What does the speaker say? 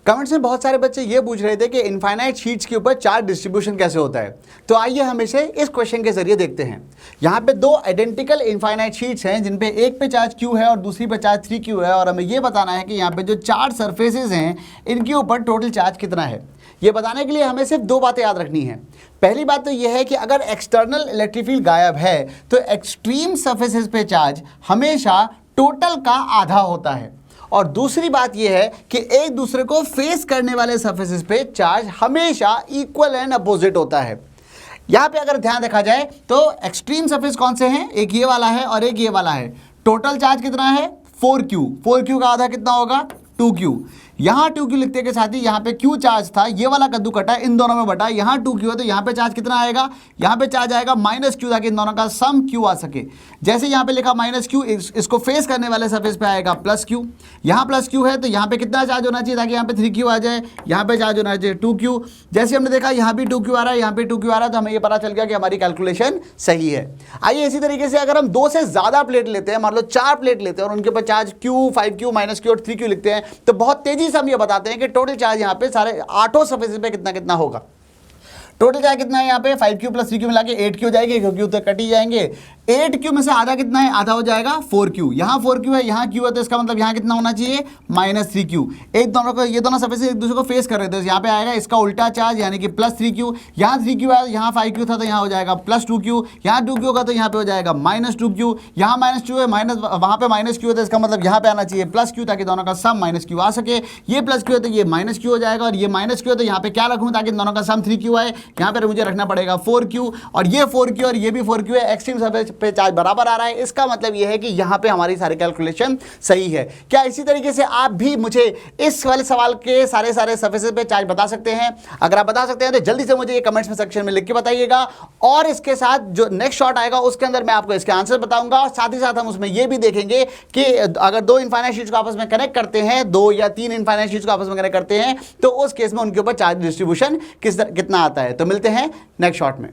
Comments में बहुत सारे बच्चे ये पूछ रहे थे कि इनफाइनाइट शीट्स के ऊपर चार्ज डिस्ट्रीब्यूशन कैसे होता है। तो आइए हम इसे इस क्वेश्चन के जरिए देखते हैं। यहाँ पे दो आइडेंटिकल इनफाइनाइट शीट्स हैं जिन पे एक पे चार्ज Q है और दूसरी पे चार्ज 3Q है, और हमें ये बताना है कि यहाँ पे जो चार सरफेसेस हैं इनके ऊपर टोटल चार्ज कितना है। ये बताने के लिए हमें सिर्फ दो बातें याद रखनी है। पहली बात तो यह है कि अगर एक्सटर्नल इलेक्ट्रिक फील्ड गायब है तो एक्सट्रीम सरफेसेस पे चार्ज हमेशा टोटल का आधा होता है, और दूसरी बात यह है कि एक दूसरे को फेस करने वाले सरफेसेस पे चार्ज हमेशा इक्वल एंड अपोजिट होता है। यहां पे अगर ध्यान रखा जाए तो एक्सट्रीम सरफेस कौन से हैं, एक ये वाला है और एक ये वाला है। टोटल चार्ज कितना है 4Q, 4Q का आधा कितना होगा 2Q। यहाँ 2Q लिखते के साथ ही यहाँ पे Q चार्ज था, ये वाला कद्दू कटा इन दोनों में बटा, यहाँ 2Q है तो यहाँ पे चार्ज कितना आएगा, यहाँ पे चार्ज आएगा -Q ताकि इन दोनों का सम Q आ सके। जैसे यहाँ पे लिखा -Q, इसको फेस करने वाले सरफेस पे आएगा +Q। यहाँ +Q है तो यहाँ पे कितना चार्ज होना चाहिए ताकि यहाँ पे 3Q आ जाए, यहाँ पे चार्ज होना चाहिए 2Q। जैसे हमने देखा यहाँ भी 2Q आ रहा है, यहाँ पे 2Q आ रहा है, तो हमें ये पता चल गया कि हमारी कैलकुलेशन सही है। आइए इसी तरीके से अगर हम दो से ज़्यादा प्लेट लेते हैं, मान लो 4 प्लेट लेते हैं और उनके ऊपर चार्ज Q, 5Q, -Q और 3Q लिखते हैं, तो बहुत तेजी से हम ये बताते हैं कि टोटल चार्ज यहाँ पे सारे 8 सरफेसेस पे कितना कितना होगा। टोटल चार्ज कितना है यहाँ पे 5Q + 3Q मिला के 8Q हो जाएगी, क्योंकि तो कट ही जाएंगे। 8Q में से आधा कितना है, आधा हो जाएगा 4Q। यहाँ 4Q है, यहाँ Q है, तो इसका मतलब यहाँ कितना होना चाहिए -3Q। एक दोनों को, ये दोनों सरफेस एक दूसरे को फेस कर रहे थे, यहाँ पे आएगा इसका उल्टा चार्ज यानी कि +3Q। यहाँ 3Q है, यहाँ 5Q था तो यहाँ हो जाएगा +2Q। यहाँ 2Q होगा तो यहाँ पे हो जाएगा -2Q। यहाँ -2 है, वहाँ पे -Q है तो इसका मतलब यहाँ पे आना चाहिए +Q ताकि दोनों का सम -Q आ सके। ये +Q है तो ये -Q हो जाएगा, और ये -Q है तो यहाँ पे क्या रखूँ ताकि दोनों का सम 3Q आए। यहाँ पर मुझे रखना पड़ेगा 4Q, और ये 4Q और ये भी 4Q है। एक्सट्रीम सरफेस पे चार्ज बराबर आ रहा है, इसका मतलब ये है कि यहाँ पे हमारी सारी कैलकुलेशन सही है। क्या इसी तरीके से आप भी मुझे इस वाले सवाल के सारे सरफेसेस पे चार्ज बता सकते हैं? अगर आप बता सकते हैं तो जल्दी से मुझे ये कमेंट्स में सेक्शन में लिख के बताइएगा, और इसके साथ जो नेक्स्ट शॉट आएगा उसके अंदर मैं आपको इसके आंसर बताऊंगा, और साथ ही साथ हम उसमें ये भी देखेंगे कि अगर दो इनफाइनाइट शीट्स को आपस में कनेक्ट करते हैं, 2 या 3 इनफाइनाइट शीट्स को आपस में कनेक्ट करते हैं, तो उस केस में उनके ऊपर चार्ज डिस्ट्रीब्यूशन कितना आता है। तो मिलते हैं नेक्स्ट शॉट में।